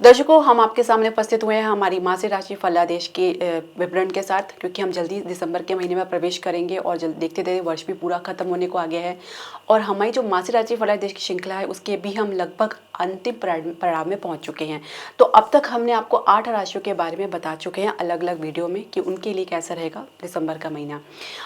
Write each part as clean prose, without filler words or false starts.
दर्शकों, हम आपके सामने उपस्थित हुए हैं हमारी मासिक राशि फलादेश के विवरण के साथ, क्योंकि हम जल्दी दिसंबर के महीने में प्रवेश करेंगे और जल्द देखते देखते वर्ष भी पूरा खत्म होने को आ गया है। और हमारी जो मासिक राशि फलादेश की श्रृंखला है उसके भी हम लगभग अंतिम पड़ाव में पहुंच चुके हैं। तो अब तक हमने आपको 8 राशियों के बारे में बता चुके हैं अलग अलग वीडियो में कि उनके लिए कैसा रहेगा दिसंबर का महीना।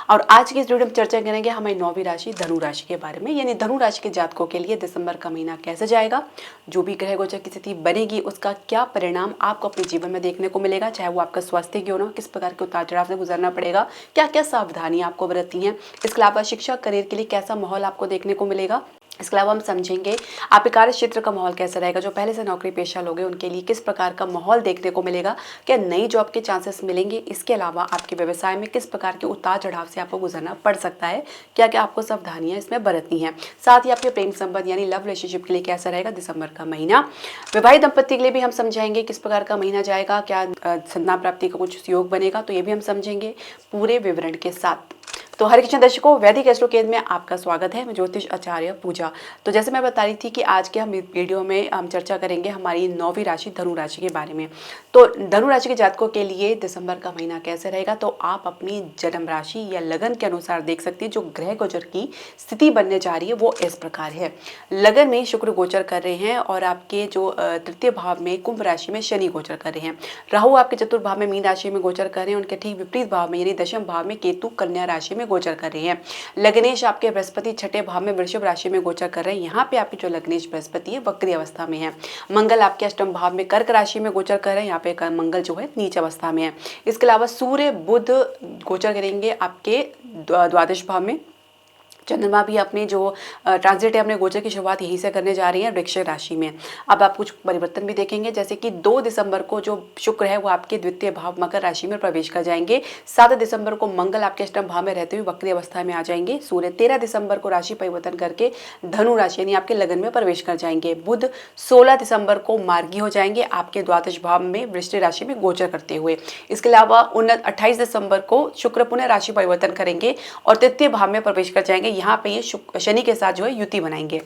और आज की इस वीडियो में चर्चा करेंगे हमारी 9वीं राशि धनु राशि के बारे में, यानी धनु राशि के जातकों के लिए दिसंबर का महीना कैसे जाएगा, जो भी ग्रह गोचर की स्थिति बनेगी उसका क्या परिणाम आपको अपने जीवन में देखने को मिलेगा, चाहे वो आपका स्वास्थ्य क्यों ना हो, किस प्रकार के उतार चढ़ाव से गुजरना पड़ेगा, क्या क्या सावधानी आपको बरतनी है। इसके अलावा शिक्षा करियर के लिए कैसा माहौल आपको देखने को मिलेगा। इसके अलावा हम समझेंगे आपके कार्य क्षेत्र का माहौल कैसा रहेगा, जो पहले से नौकरी पेशा लोग हैं उनके लिए किस प्रकार का माहौल देखने को मिलेगा, क्या नई जॉब के चांसेस मिलेंगे। इसके अलावा आपके व्यवसाय में किस प्रकार के उतार चढ़ाव से आपको गुजरना पड़ सकता है, क्या क्या आपको सावधानियां इसमें बरतनी है। साथ ही आपके प्रेम संबंध यानी लव रिलेशनशिप के लिए कैसा रहेगा दिसंबर का महीना। विवाहित दंपति के लिए भी हम समझाएंगे किस प्रकार का महीना जाएगा, क्या संतान प्राप्ति का कुछ योग बनेगा, तो ये भी हम समझेंगे पूरे विवरण के साथ। तो हरे कृष्ण दर्शकों, वैदिक एस्ट्रो केंद्र में आपका स्वागत है। मैं ज्योतिष आचार्य पूजा। तो जैसे मैं बता रही थी कि आज के हम वीडियो में हम चर्चा करेंगे हमारी 9वीं राशि धनु राशि के बारे में। तो धनु राशि के जातकों के लिए दिसंबर का महीना कैसे रहेगा, तो आप अपनी जन्म राशि या लगन के अनुसार देख सकते हैं। जो ग्रह गोचर की स्थिति बनने जा रही है वो इस प्रकार है। लगन में शुक्र गोचर कर रहे हैं और आपके जो तृतीय भाव में कुंभ राशि में शनि गोचर कर रहे हैं। राहु आपके चतुर्थ भाव में मीन राशि में गोचर कर रहे हैं। उनके ठीक विपरीत भाव में यानी दशम भाव में केतु कन्या राशि में गोचर कर रहे हैं। लग्नेश आपके बृहस्पति छठे भाव में वृषभ राशि में गोचर कर रहे हैं। यहाँ पे आपकी जो लग्नेश बृहस्पति है वक्री अवस्था में है। मंगल आपके अष्टम भाव में कर्क राशि में गोचर कर रहे हैं। यहाँ पे मंगल जो है नीच अवस्था में है। इसके अलावा सूर्य बुध गोचर करेंगे आपके द्वादश भाव में। चंद्रमा भी अपने जो ट्रांजिट है अपने गोचर की शुरुआत यहीं से करने जा रही है वृश्चिक राशि में। अब आप कुछ परिवर्तन भी देखेंगे, जैसे कि 2 दिसंबर को जो शुक्र है वो आपके द्वितीय भाव मकर राशि में प्रवेश कर जाएंगे। 7 दिसंबर को मंगल आपके अष्टम भाव में रहते हुए वक्री अवस्था में आ जाएंगे। सूर्य 13 दिसंबर को राशि परिवर्तन करके धनु राशि यानी आपके लगन में प्रवेश कर जाएंगे। बुध 16 दिसंबर को मार्गी हो जाएंगे आपके द्वादश भाव में वृश्चिक राशि में गोचर करते हुए। इसके अलावा 28 दिसंबर को शुक्र पुनः राशि परिवर्तन करेंगे और तृतीय भाव में प्रवेश कर जाएंगे। यहाँ पे ये शनि के साथ जो है युति बनाएंगे।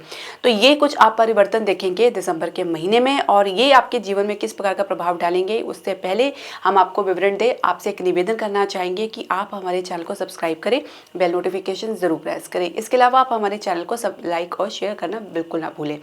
तो ये कुछ आप परिवर्तन देखेंगे दिसंबर के महीने में, और ये आपके जीवन में किस प्रकार का प्रभाव डालेंगे उससे पहले हम आपको विवरण दें, आपसे एक निवेदन करना चाहेंगे कि आप हमारे चैनल को सब्सक्राइब करें, बेल नोटिफिकेशन जरूर प्रेस करें। इसके अलावा आप हमारे चैनल को सब लाइक और शेयर करना बिल्कुल ना भूलें।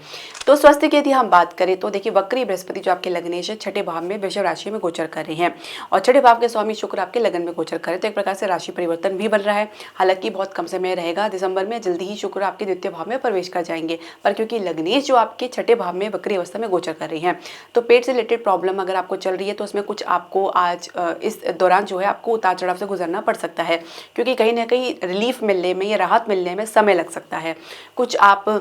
तो स्वास्थ्य की यदि हम बात करें तो देखिए, वक्री बृहस्पति जो आपके लग्नेश है छठे भाव में वृषभ राशि में गोचर कर रहे हैं और छठे भाव के स्वामी शुक्र आपके लगन में गोचर कर रहे हैं। तो एक प्रकार से राशि परिवर्तन भी बन रहा है। हालांकि बहुत कम समय रहेगा दिसंबर में, जल्दी ही शुक्र आपके द्वितीय भाव में प्रवेश कर जाएंगे। पर क्योंकि लग्नेश जो आपके छठे भाव में वक्री अवस्था में गोचर कर रही हैं, तो पेट से रिलेटेड प्रॉब्लम अगर आपको चल रही है तो उसमें कुछ आपको आज इस दौरान जो है आपको उतार चढ़ाव से गुजरना पड़ सकता है, क्योंकि कहीं ना कहीं रिलीफ मिलने में या राहत मिलने में समय लग सकता है। कुछ आप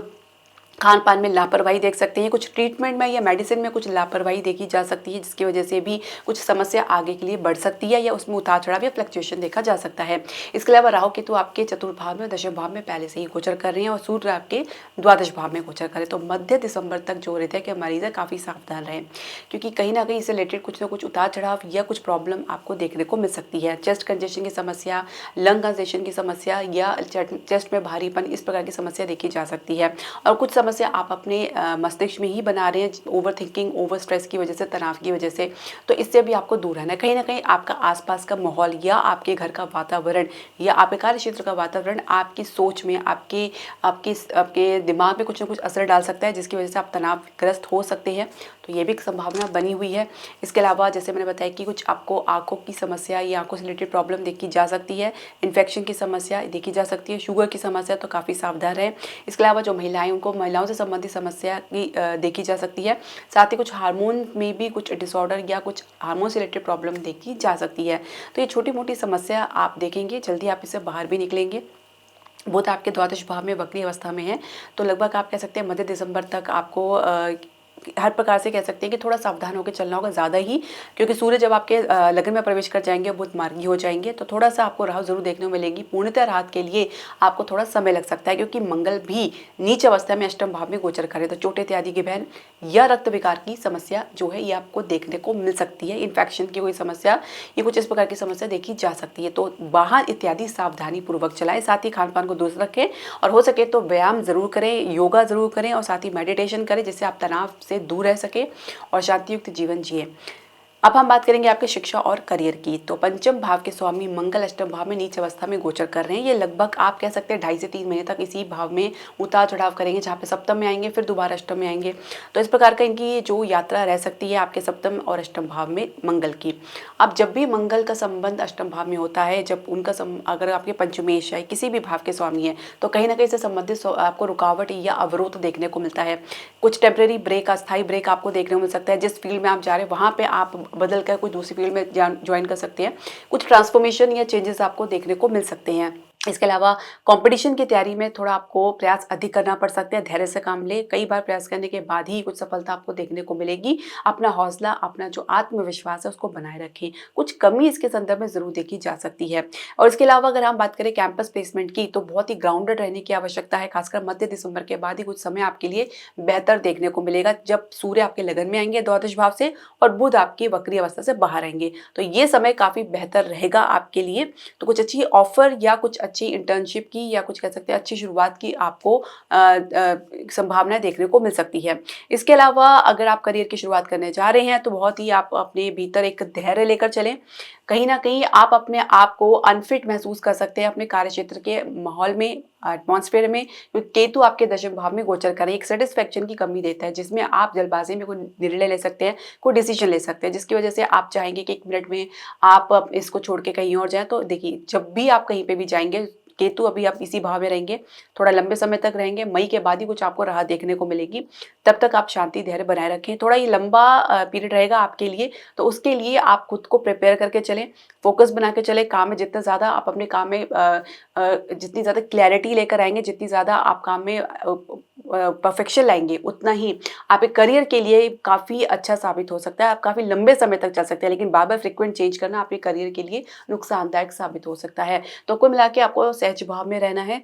खान पान में लापरवाही देख सकते हैं, कुछ ट्रीटमेंट में या मेडिसिन में कुछ लापरवाही देखी जा सकती है, जिसकी वजह से भी कुछ समस्या आगे के लिए बढ़ सकती है या उसमें उतार चढ़ाव या फ्लक्चुएशन देखा जा सकता है। इसके अलावा राहु केतु आपके चतुर्थ भाव में दशम भाव में पहले से ही गोचर कर रहे हैं और सूर्य आपके द्वादश भाव में गोचर कर रहे हैं। तो मध्य दिसंबर तक जो रहता है कि मरीज काफ़ी सावधान रहें, क्योंकि कहीं ना कहीं इससे रिलेटेड कुछ ना कुछ उतार चढ़ाव या कुछ प्रॉब्लम आपको देखने को मिल सकती है। चेस्ट कंजेशन की समस्या, लंग कंजेशन की समस्या या चेस्ट में भारीपन, इस प्रकार की समस्या देखी जा सकती है। और कुछ समस्या आप अपने मस्तिष्क में ही बना रहे हैं, ओवर थिंकिंग, ओवर स्ट्रेस की वजह से, तनाव की वजह से। तो इससे भी आपको दूर रहना है। कहीं ना कहीं आपका आसपास का माहौल या आपके घर का वातावरण या आपके कार्य क्षेत्र का वातावरण आपकी सोच में, आपके दिमाग में कुछ ना कुछ असर डाल सकता है, जिसकी वजह से आप तनावग्रस्त हो सकते हैं। तो ये भी एक संभावना बनी हुई है। इसके अलावा जैसे मैंने बताया कि कुछ आपको आंखों की समस्या या आंखों से रिलेटेड प्रॉब्लम देखी जा सकती है, इन्फेक्शन की समस्या देखी जा सकती है, शुगर की समस्या, तो काफ़ी सावधान रहें। इसके अलावा जो महिलाएं, उनको महिलाओं से संबंधित समस्या की देखी जा सकती है। साथ ही कुछ हार्मोन में भी कुछ डिसऑर्डर या कुछ हार्मोन से रिलेटेड प्रॉब्लम देखी जा सकती है। तो ये छोटी मोटी समस्या आप देखेंगे, जल्दी आप इससे बाहर भी निकलेंगे। बुध आपके द्वादश भाव में वक्री अवस्था में है, तो लगभग आप कह सकते हैं मध्य दिसंबर तक आपको हर प्रकार से कह सकते हैं कि थोड़ा सावधान होकर चलना होगा ज़्यादा ही, क्योंकि सूर्य जब आपके लगन में प्रवेश कर जाएंगे, बुध मार्गी हो जाएंगे, तो थोड़ा सा आपको राहत जरूर देखने को मिलेगी। पूर्णतः राहत के लिए आपको थोड़ा समय लग सकता है, क्योंकि मंगल भी नीच अवस्था में अष्टम भाव में गोचर करे। तो चोट इत्यादि की बहन या रक्त विकार की समस्या जो है ये आपको देखने को मिल सकती है। इन्फेक्शन की कोई समस्या, ये कुछ इस प्रकार की समस्या देखी जा सकती है। तो बाहर इत्यादि सावधानी पूर्वक चलाएं। साथ ही खान पान को दुरुस्त रखें और हो सके तो व्यायाम जरूर करें, योगा जरूर करें और साथ ही मेडिटेशन करें, जिससे आप तनाव उससे दूर रह सके और शांतियुक्त जीवन जिए। अब हम बात करेंगे आपके शिक्षा और करियर की। तो पंचम भाव के स्वामी मंगल अष्टम भाव में नीच अवस्था में गोचर कर रहे हैं। ये लगभग आप कह सकते हैं 2.5 से 3 महीने तक इसी भाव में उतार चढ़ाव करेंगे, जहाँ पे सप्तम में आएंगे फिर दोबारा अष्टम में आएंगे। तो इस प्रकार का इनकी जो यात्रा रह सकती है आपके सप्तम और अष्टम भाव में मंगल की। अब जब भी मंगल का संबंध अष्टम भाव में होता है, जब उनका अगर आपके पंचमेश है किसी भी भाव के स्वामी है, तो कहीं ना कहीं से संबंधित आपको रुकावट या अवरोध देखने को मिलता है। कुछ टेम्परेरी ब्रेक, अस्थायी ब्रेक आपको देखने को मिल सकता है। जिस फील्ड में आप जा रहे हैं वहाँ पे आप बदल कर कोई दूसरी फील्ड में ज्वाइन कर सकते हैं। कुछ ट्रांसफॉर्मेशन या चेंजेस आपको देखने को मिल सकते हैं। इसके अलावा कंपटीशन की तैयारी में थोड़ा आपको प्रयास अधिक करना पड़ सकता है। धैर्य से काम ले, कई बार प्रयास करने के बाद ही कुछ सफलता आपको देखने को मिलेगी। अपना हौसला, अपना जो आत्मविश्वास है उसको बनाए रखें। कुछ कमी इसके संदर्भ में जरूर देखी जा सकती है। और इसके अलावा अगर हम बात करें कैंपस प्लेसमेंट की, तो बहुत ही ग्राउंडेड रहने की आवश्यकता है। खासकर मध्य दिसंबर के बाद ही कुछ समय आपके लिए बेहतर देखने को मिलेगा, जब सूर्य आपके लगन में आएंगे द्वादश भाव से और बुध आपकी वक्री अवस्था से बाहर आएंगे। तो ये समय काफी बेहतर रहेगा आपके लिए। तो कुछ अच्छी ऑफर या कुछ अच्छी इंटर्नशिप की या कुछ कह सकते हैं अच्छी शुरुआत की आपको संभावनाएं देखने को मिल सकती है। इसके अलावा अगर आप करियर की शुरुआत करने जा रहे हैं, तो बहुत ही आप अपने भीतर एक धैर्य लेकर चलें। कहीं ना कहीं आप अपने आप को अनफिट महसूस कर सकते हैं अपने कार्यक्षेत्र के माहौल में, एटमॉस्फेयर में, क्योंकि केतु आपके दशम भाव में गोचर करें एक सेटिस्फेक्शन की कमी देता है, जिसमें आप जल्दबाजी में कोई निर्णय ले सकते हैं, कोई डिसीजन ले सकते हैं, जिसकी वजह से आप चाहेंगे कि 1 मिनट में आप इसको छोड़ के कहीं और जाएं। तो देखिए, जब भी आप कहीं पे भी जाएंगे, केतु अभी आप इसी भाव में रहेंगे, थोड़ा लंबे समय तक रहेंगे, मई के बाद ही कुछ आपको राहत देखने को मिलेगी। तब तक आप शांति धैर्य बनाए रखें। थोड़ा ये लंबा पीरियड रहेगा आपके लिए, तो उसके लिए आप खुद को प्रिपेयर करके चलें, फोकस बना के चलें। काम में जितना ज़्यादा आप अपने काम में जितनी ज़्यादा क्लैरिटी लेकर आएंगे, जितनी ज़्यादा आप काम में परफेक्शन लाएंगे, उतना ही आपके करियर के लिए काफ़ी अच्छा साबित हो सकता है। आप काफ़ी लंबे समय तक चल सकते हैं, लेकिन बार बार फ्रिक्वेंट चेंज करना आपके करियर के लिए नुकसानदायक साबित हो सकता है। तो कुल मिला के आपको सहज भाव में रहना है।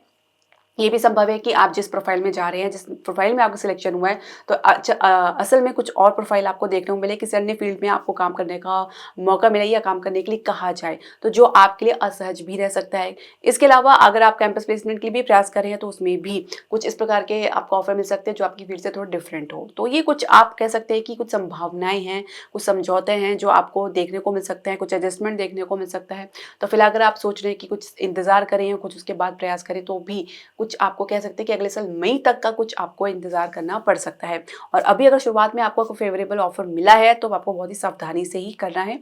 ये भी संभव है कि आप जिस प्रोफाइल में जा रहे हैं, जिस प्रोफाइल में आपका सिलेक्शन हुआ है, तो असल में कुछ और प्रोफाइल आपको देखने को मिले, किसी अन्य फील्ड में आपको काम करने का मौका मिले या काम करने के लिए कहा जाए, तो जो आपके लिए असहज भी रह सकता है। इसके अलावा अगर आप कैंपस प्लेसमेंट के लिए भी प्रयास कर रहे हैं, तो उसमें भी कुछ इस प्रकार के आपको ऑफर मिल सकते हैं जो आपकी फील्ड से थोड़ा डिफरेंट हो। तो ये कुछ आप कह सकते हैं कि कुछ संभावनाएं हैं, कुछ समझौते हैं जो आपको देखने को मिल सकते हैं, कुछ एडजस्टमेंट देखने को मिल सकता है। तो फिलहाल अगर आप सोच रहे हैं कि कुछ इंतजार करें या कुछ उसके बाद प्रयास करें, तो भी कुछ आपको कह सकते हैं कि अगले साल मई तक का कुछ आपको इंतजार करना पड़ सकता है। और अभी अगर शुरुआत में आपको कोई फेवरेबल ऑफर मिला है, तो आपको बहुत ही सावधानी से ही करना है।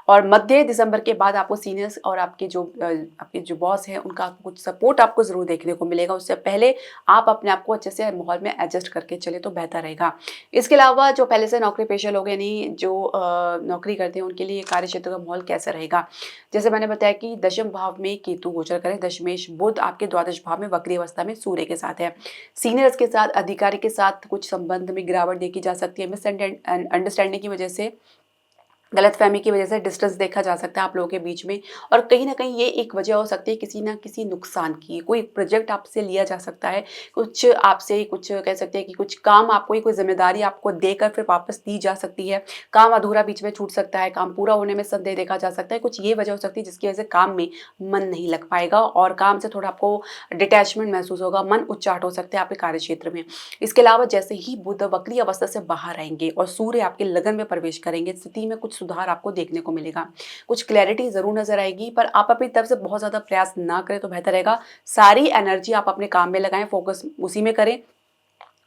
और मध्य दिसंबर के बाद आपको सीनियर्स और आपके जो बॉस हैं, उनका कुछ सपोर्ट आपको जरूर देखने को मिलेगा। उससे पहले आप अपने आप को अच्छे से माहौल में एडजस्ट करके चले तो बेहतर रहेगा। इसके अलावा जो पहले से नौकरी पेशा लोग, यानी जो नौकरी करते हैं, उनके लिए कार्य क्षेत्र का माहौल कैसा रहेगा। जैसे मैंने बताया कि दशम भाव में केतु गोचर करें, दशमेश बुध आपके द्वादश भाव में वक्री अवस्था में सूर्य के साथ है। सीनियर्स के साथ, अधिकारी के साथ कुछ संबंध में गिरावट देखी जा सकती है। मिसअंडरस्टैंडिंग की वजह से, गलतफहमी की वजह से डिस्टेंस देखा जा सकता है आप लोगों के बीच में। और कहीं ना कहीं ये एक वजह हो सकती है किसी ना किसी नुकसान की। कोई प्रोजेक्ट आपसे लिया जा सकता है, कुछ आपसे कुछ कह सकते हैं कि कुछ काम आपको, कोई जिम्मेदारी आपको देकर फिर वापस दी जा सकती है। काम अधूरा बीच में छूट सकता है, काम पूरा होने में संदेह देखा जा सकता है। कुछ ये वजह हो सकती है जिसकी वजह से काम में मन नहीं लग पाएगा और काम से थोड़ा आपको डिटैचमेंट महसूस होगा, मन उच्चाट हो सकते हैं आपके कार्य क्षेत्र में। इसके अलावा जैसे ही बुध वक्री अवस्था से बाहर आएंगे और सूर्य आपके लगन में प्रवेश करेंगे, स्थिति में कुछ सुधार आपको देखने को मिलेगा। कुछ क्लैरिटी जरूर नजर आएगी, पर आप अपनी तरफ से बहुत ज्यादा प्रयास ना करें तो बेहतर रहेगा। सारी एनर्जी आप अपने काम में लगाएं, फोकस उसी में करें।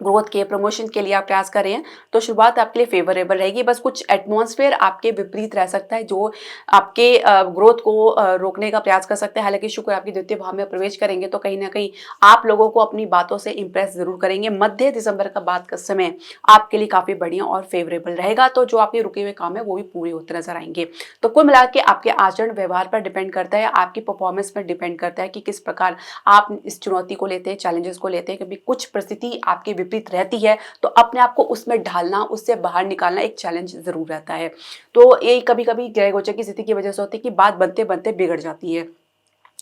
ग्रोथ के, प्रमोशन के लिए आप प्रयास कर रहे हैं, तो शुरुआत आपके लिए फेवरेबल रहेगी। बस कुछ एटमॉस्फेयर आपके विपरीत रह सकता है जो आपके ग्रोथ को रोकने का प्रयास कर सकते हैं। हालांकि शुक्र आपके द्वितीय भाव में प्रवेश करेंगे, तो कहीं ना कहीं आप लोगों को अपनी बातों से इंप्रेस जरूर करेंगे। मध्य दिसंबर का बाद का समय आपके लिए काफी बढ़िया और फेवरेबल रहेगा। तो जो आपके रुके हुए काम है वो भी पूरे होते नजर आएंगे। तो कुल मिला के आपके आचरण व्यवहार पर डिपेंड करता है, आपकी परफॉर्मेंस पर डिपेंड करता है कि किस प्रकार आप इस चुनौती को लेते हैं, चैलेंजेस को लेते हैं। क्योंकि कुछ परिस्थिति आपके विपरीत रहती है, तो अपने आप को उसमें ढालना, उससे बाहर निकालना एक चैलेंज जरूर रहता है। तो ये कभी कभी ग्रह गोचर की स्थिति की वजह से होती है कि बात बनते बनते बिगड़ जाती है।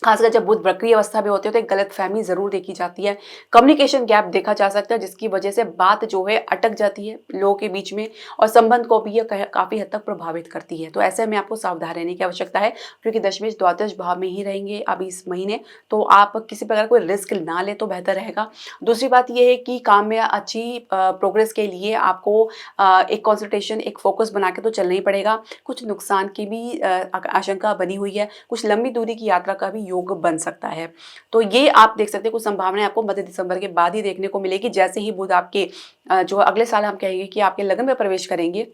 खासकर जब बुध वक्री अवस्था में होते हैं तो एक गलतफहमी ज़रूर देखी जाती है। कम्युनिकेशन गैप देखा जा सकता है जिसकी वजह से बात जो है अटक जाती है लोगों के बीच में और संबंध को भी ये काफ़ी हद तक प्रभावित करती है। तो ऐसे में आपको सावधान रहने की आवश्यकता है क्योंकि दशमेश द्वादश भाव में ही रहेंगे अभी इस महीने, तो आप किसी प्रकार कोई रिस्क ना लें तो बेहतर रहेगा। दूसरी बात ये है कि काम में अच्छी प्रोग्रेस के लिए आपको एक कॉन्संट्रेशन, एक फोकस बना के तो चलना ही पड़ेगा। कुछ नुकसान की भी आशंका बनी हुई है, कुछ लंबी दूरी की यात्रा का भी योग बन सकता है। तो ये आप देख सकते हैं कुछ संभावनाएं आपको मध्य दिसंबर के बाद ही देखने को मिलेगी। जैसे ही बुध आपके जो अगले साल हम कहेंगे कि आपके लगन में प्रवेश करेंगे,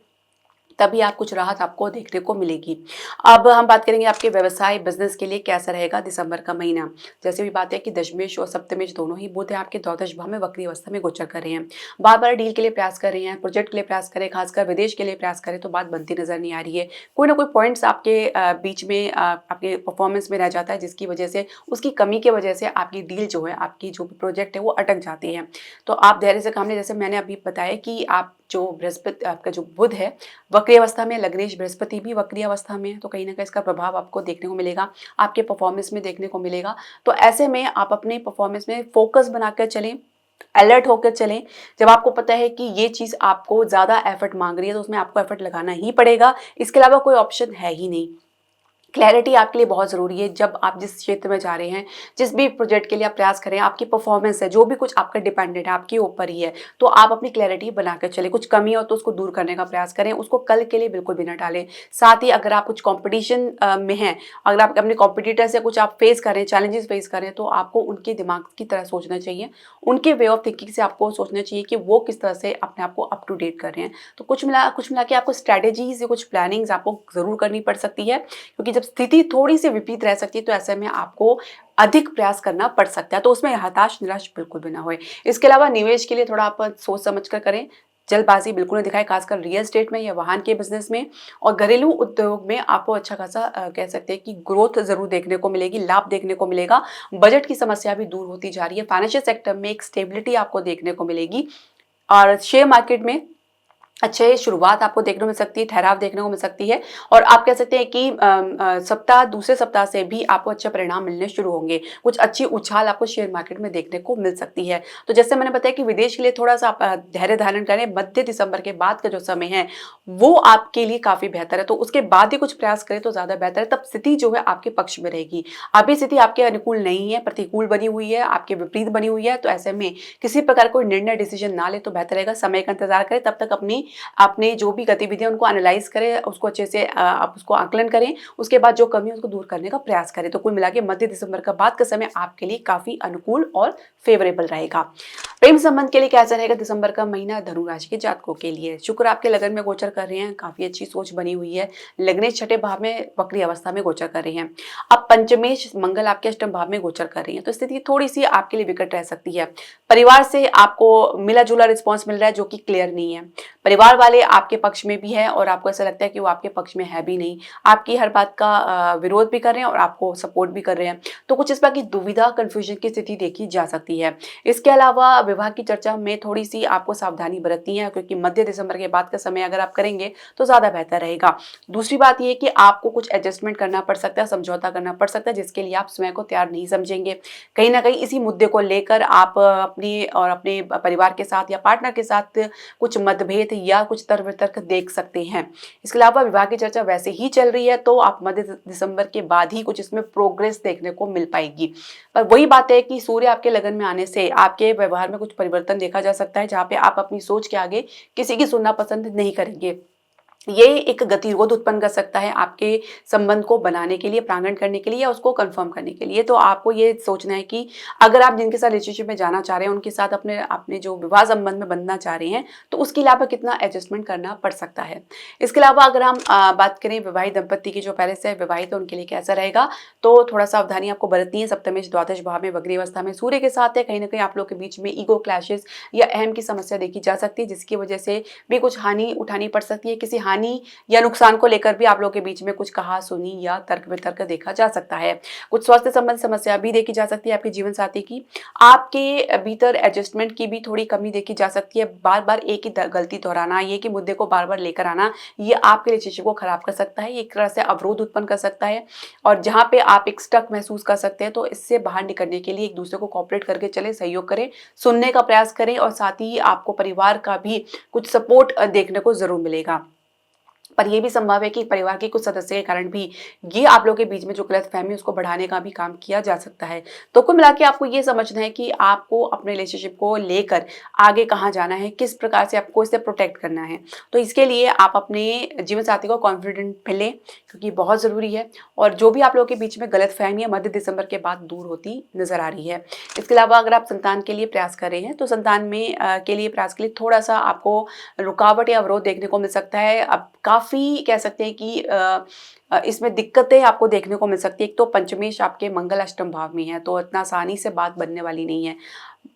तभी आप कुछ राहत आपको देखने को मिलेगी। अब हम बात करेंगे आपके व्यवसाय बिजनेस के लिए कैसा रहेगा दिसंबर का महीना। जैसे भी बात है कि दशमेश और सप्तमेश दोनों ही बुध है आपके द्वादश भाव में वक्री अवस्था में गोचर कर रहे हैं। बार बार डील के लिए प्रयास कर रहे हैं, प्रोजेक्ट के लिए प्रयास करें, खासकर विदेश के लिए प्रयास करें तो बात बनती नजर नहीं आ रही है। कोई ना कोई पॉइंट्स आपके बीच में आपके परफॉर्मेंस में रह जाता है जिसकी वजह से, उसकी कमी की वजह से आपकी डील जो है, आपकी जो प्रोजेक्ट है वो अटक जाती है। तो आप धैर्य से काम लें। जैसे मैंने अभी बताया कि आप जो बृहस्पति, आपका जो बुध है वक्री अवस्था में, लग्नेश बृहस्पति भी वक्री अवस्था में है, तो कहीं ना कहीं इसका प्रभाव आपको देखने को मिलेगा, आपके परफॉर्मेंस में देखने को मिलेगा। तो ऐसे में आप अपने परफॉर्मेंस में फोकस बनाकर चलें, अलर्ट होकर चलें। जब आपको पता है कि ये चीज़ आपको ज़्यादा एफर्ट मांग रही है तो उसमें आपको एफर्ट लगाना ही पड़ेगा, इसके अलावा कोई ऑप्शन है ही नहीं। क्लैरिटी आपके लिए बहुत ज़रूरी है। जब आप जिस क्षेत्र में जा रहे हैं, जिस भी प्रोजेक्ट के लिए आप प्रयास करें, आपकी परफॉर्मेंस है, जो भी कुछ आपका डिपेंडेंट है, आपके ऊपर ही है, तो आप अपनी क्लैरिटी बनाकर चलें। कुछ कमी हो तो उसको दूर करने का प्रयास करें, उसको कल के लिए बिल्कुल भी ना टालें। साथ ही अगर आप कुछ कॉम्पिटिशन में हैं, अगर आप अपने कॉम्पिटिटर से कुछ आप फेस करें, चैलेंजेस फेस करें, तो आपको उनके दिमाग की तरह सोचना चाहिए, उनके वे ऑफ थिंकिंग से आपको सोचना चाहिए कि वो किस तरह से अपने आप को अप टू डेट कर रहे हैं। तो कुछ मिला के आपको स्ट्रैटेजीज या कुछ प्लानिंग्स आपको ज़रूर करनी पड़ सकती है, क्योंकि जब स्थिति थोड़ी सी विपरीत रह सकती है तो ऐसे में आपको अधिक प्रयास करना पड़ सकता है। तो उसमें हताश निराश बिल्कुल भी ना होए। इसके अलावा निवेश के लिए थोड़ा आप सोच समझ कर करें, जल्दबाजी बिल्कुल न दिखाएं, खासकर रियल एस्टेट में या वाहन के बिजनेस में और घरेलू उद्योग में आपको अच्छा खासा कह सकते हैं कि ग्रोथ जरूर देखने को मिलेगी, लाभ देखने को मिलेगा। बजट की समस्या भी दूर होती जा रही है। फाइनेंशियल सेक्टर में एक स्टेबिलिटी आपको देखने को मिलेगी और शेयर मार्केट में अच्छे शुरुआत आपको देखने को मिल सकती है, ठहराव देखने को मिल सकती है और आप कह सकते हैं कि सप्ताह, दूसरे सप्ताह से भी आपको अच्छे परिणाम मिलने शुरू होंगे। कुछ अच्छी उछाल आपको शेयर मार्केट में देखने को मिल सकती है। तो जैसे मैंने बताया कि विदेश के लिए थोड़ा सा आप धैर्य धारण करें। मध्य दिसंबर के बाद का जो समय है वो आपके लिए काफ़ी बेहतर है, तो उसके बाद ही कुछ प्रयास करें तो ज़्यादा बेहतर है। तब स्थिति जो है आपके पक्ष में रहेगी। अभी स्थिति आपके अनुकूल नहीं है, प्रतिकूल बनी हुई है, आपके विपरीत बनी हुई है, तो ऐसे में किसी प्रकार कोई निर्णय, डिसीजन ना ले तो बेहतर रहेगा। समय का इंतजार करें, तब तक अपनी आपने जो भी गतिविधियां उनको एनालाइज करें, उसको अच्छे से आप उसको आकलन करें, उसके बाद जो कमी है उसको दूर करने का प्रयास करें। तो कुल मिला के मध्य दिसंबर का बाद का समय आपके लिए काफी अनुकूल और फेवरेबल रहेगा। प्रेम संबंध के लिए कैसा रहेगा दिसंबर का महीना धनु राशि के जातकों के लिए? शुक्र आपके लगन में गोचर कर रहे हैं, काफी अच्छी सोच बनी हुई है। लग्नेश छठे भाव में वक्री अवस्था में गोचर कर रहे हैं। अब पंचमेश मंगल आपके अष्टम भाव में गोचर कर रही है, तो स्थिति थोड़ी सी आपके लिए विकट रह सकती है। परिवार से आपको मिला जुला रिस्पॉन्स मिल रहा है जो कि क्लियर नहीं है। परिवार वाले आपके पक्ष में भी है और आपको ऐसा लगता है कि वो आपके पक्ष में है भी नहीं, आपकी हर बात का विरोध भी कर रहे हैं और आपको सपोर्ट भी कर रहे हैं। तो कुछ इस बात की दुविधा, कंफ्यूजन की स्थिति देखी जा सकती है। इसके अलावा विवाह की चर्चा में थोड़ी सी आपको सावधानी बरतनी है, क्योंकि मध्य दिसंबर के बाद का समय अगर आप करेंगे तो ज़्यादा बेहतर रहेगा। दूसरी बात यह कि आपको कुछ एडजस्टमेंट करना पड़ सकता है, समझौता करना पड़ सकता है, जिसके लिए आप स्वयं को तैयार नहीं समझेंगे। कहीं ना कहीं इसी मुद्दे को लेकर आप अपनी और अपने परिवार के साथ या पार्टनर के साथ कुछ मतभेद या कुछ तर्क वितर्क देख सकते हैं। इसके अलावा विवाह की चर्चा वैसे ही चल रही है तो आप मध्य दिसंबर के बाद ही कुछ इसमें प्रोग्रेस देखने को मिल पाएगी। पर वही बात है कि सूर्य आपके लगन में आने से आपके व्यवहार में कुछ परिवर्तन देखा जा सकता है, जहाँ पे आप अपनी सोच के आगे किसी की सुनना पसंद नहीं करेंगे। ये एक गतिरोध उत्पन्न कर सकता है आपके संबंध को बनाने के लिए, प्रांगण करने के लिए या उसको कंफर्म करने के लिए। तो आपको ये सोचना है कि अगर आप जिनके साथ रिलेशनशिप में जाना चाह रहे हैं, उनके साथ अपने अपने जो विवाह संबंध में बनना चाह रहे हैं, तो उसके लिए आपको कितना एडजस्टमेंट करना पड़ सकता है। इसके अलावा अगर हम बात करें विवाहित दंपत्ति की, जो पहले से विवाहित है उनके लिए कैसा रहेगा, तो थोड़ा सावधानी आपको बरतनी है। सप्तमेश द्वादश भाव में वक्री अवस्था में सूर्य के साथ है, कहीं ना कहीं आप लोग के बीच में ईगो क्लैशेस या अहम की समस्या देखी जा सकती है, जिसकी वजह से भी कुछ हानि उठानी पड़ सकती है। किसी हानि या नुकसान को लेकर भी आप लोगों के बीच में कुछ कहा सुनी या तर्क वितर्क देखा जा सकता है। कुछ स्वास्थ्य संबंधी समस्या भी देखी जा सकती है आपके जीवन साथी की। आपके भीतर एडजस्टमेंट की भी थोड़ी कमी देखी जा सकती है। बार-बार एक ही गलती दोहराना, ये कि मुद्दे को बार-बार लेकर आना, ये आपके रिलेशनशिप को खराब कर सकता है, एक तरह से अवरोध उत्पन्न कर सकता है। और जहाँ पे आप एक स्टक महसूस कर सकते हैं, तो इससे बाहर निकलने के लिए एक दूसरे को कोऑपरेट करके चलें, सहयोग करें, सुनने का प्रयास करें और साथ ही आपको परिवार का भी कुछ सपोर्ट देखने को ज़रूर मिलेगा। पर ये भी संभव है कि परिवार के कुछ सदस्य के कारण भी ये आप लोगों के बीच में जो गलतफ़हमी है उसको बढ़ाने का भी काम किया जा सकता है। तो कुल मिला के आपको ये समझना है कि आपको अपने रिलेशनशिप को लेकर आगे कहाँ जाना है, किस प्रकार से आपको इसे प्रोटेक्ट करना है। तो इसके लिए आप अपने जीवन साथी को कॉन्फिडेंट मिलें, क्योंकि बहुत ज़रूरी है। और जो भी आप लोगों के बीच में गलतफ़हमी है मध्य दिसंबर के बाद दूर होती नज़र आ रही है। इसके अलावा अगर आप संतान के लिए प्रयास कर रहे हैं तो संतान में के लिए प्रयास के लिए थोड़ा-सा आपको रुकावट या अवरोध देखने को मिल सकता है। अब काफ़ी कह सकते हैं कि इसमें दिक्कतें आपको देखने को मिल सकती है। एक तो पंचमेश आपके मंगल अष्टम भाव में है, तो इतना आसानी से बात बनने वाली नहीं है।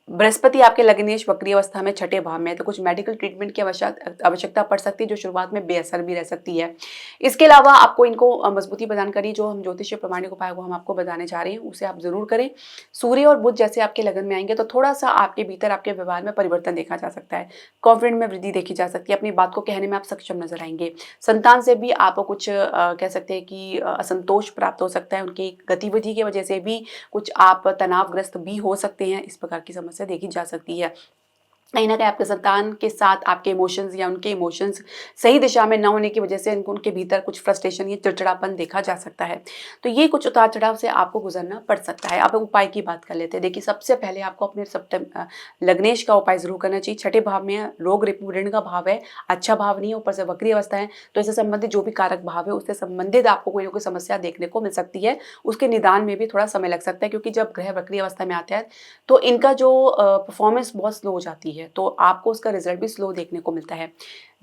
बृहस्पति आपके लग्नेश वक्री अवस्था में छठे भाव में है, तो कुछ मेडिकल ट्रीटमेंट की आवश्यकता पड़ सकती है, जो शुरुआत में बेअसर भी रह सकती है। इसके अलावा आपको इनको मजबूती प्रदान करनी, जो हम ज्योतिषीय प्रामाणिक उपाय वो हम आपको बताने जा रहे हैं, उसे आप ज़रूर करें। सूर्य और बुध जैसे आपके लगन में आएंगे तो थोड़ा-सा आपके भीतर आपके व्यवहार में परिवर्तन देखा जा सकता है। कॉन्फिडेंस में वृद्धि देखी जा सकती है, अपनी बात को कहने में आप सक्षम नज़र आएँगे। संतान से भी आपको कुछ कह सकते हैं कि असंतोष प्राप्त हो सकता है, उनकी गतिविधि की वजह से भी कुछ आप तनावग्रस्त भी हो सकते हैं, इस प्रकार की समस्या देखी जा सकती है। कहीं न कहीं आपके संतान के साथ आपके इमोशंस या उनके इमोशंस सही दिशा में ना होने की वजह से उनके भीतर कुछ फ्रस्ट्रेशन या चिड़चिड़ापन देखा जा सकता है। तो ये कुछ उतार-चढ़ाव से आपको गुज़रना पड़ सकता है। अब उपाय की बात कर लेते हैं। देखिए, सबसे पहले आपको अपने लग्नेश का उपाय ज़रूर करना चाहिए। छठे भाव में है, रोग रिपु ऋण का भाव है, अच्छा भाव नहीं है, ऊपर से वक्री अवस्था है, तो इससे संबंधित जो भी कारक भाव है उससे संबंधित आपको कोई ना कोई समस्या देखने को मिल सकती है। उसके निदान में भी थोड़ा समय लग सकता है, क्योंकि जब ग्रह वक्री अवस्था में आते हैं तो इनका जो परफॉर्मेंस बहुत स्लो हो जाती है, तो आपको उसका रिजल्ट भी स्लो देखने को मिलता है।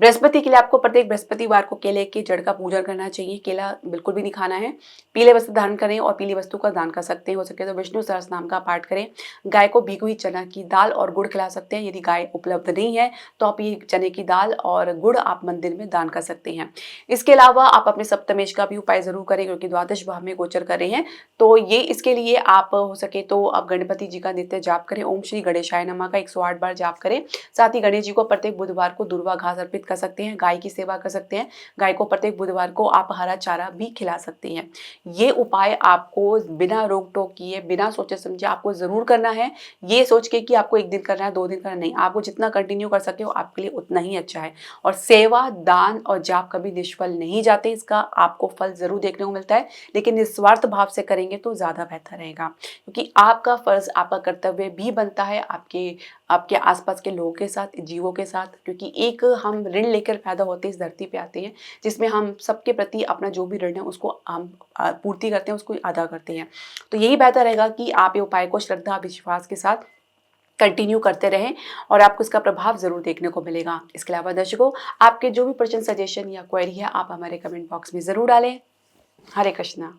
बृहस्पति के लिए आपको प्रत्येक बृहस्पतिवार को केले की जड़ का पूजन करना चाहिए। केला बिल्कुल भी नहीं खाना है। पीले वस्त्र धारण करें और पीली वस्तु का दान कर सकते हैं। हो सके तो विष्णु सहस्त्रनाम का पाठ करें। गाय को भिगी हुई चना की दाल और गुड़ खिला सकते हैं। यदि गाय उपलब्ध नहीं है तो आप ये चने की दाल और गुड़ आप मंदिर में दान कर सकते हैं। इसके अलावा आप अपने सप्तमेश का भी उपाय ज़रूर करें, क्योंकि द्वादश भाव में गोचर कर रहे हैं। तो ये इसके लिए आप हो सके तो आप गणपति जी का नित्य जाप करें। ओम श्री गणेशाय नमः का 108 बार जाप करें। साथ ही गणेश जी को प्रत्येक बुधवार को दूर्वा घास अर्पित कर सकते हैं, गाय की सेवा कर सकते हैं। गाय को प्रत्येक बुधवार को आप हरा चारा भी खिला सकते हैं। ये उपाय आपको बिना रोक-टोक किए, बिना सोचे-समझे आपको ज़रूर करना है। ये सोच के कि आपको 1 दिन करना है, 2 दिन करना नहीं, आपको जितना कंटिन्यू कर सके हो आपके लिए उतना ही अच्छा है। और सेवा, दान और जाप कभी निष्फल नहीं जाते, इसका आपको फल ज़रूर देखने को मिलता है, लेकिन निस्वार्थ भाव से करेंगे तो ज़्यादा बेहतर रहेगा। क्योंकि आपका फ़र्ज़, आपका कर्तव्य भी बनता है आपके आपके आसपास के लोगों के साथ, जीवों के साथ, क्योंकि एक हम ऋण लेकर पैदा होते इस धरती पे आते हैं, जिसमें हम सबके प्रति अपना जो भी ऋण है उसको हम पूर्ति करते हैं, उसको अदा करते हैं। तो यही बेहतर रहेगा कि आप ये उपाय को श्रद्धा, विश्वास के साथ कंटिन्यू करते रहें और आपको इसका प्रभाव ज़रूर देखने को मिलेगा। इसके अलावा दर्शकों, आपके जो भी प्रश्न, सजेशन या क्वेरी है, आप हमारे कमेंट बॉक्स में ज़रूर डालें। हरे कृष्णा।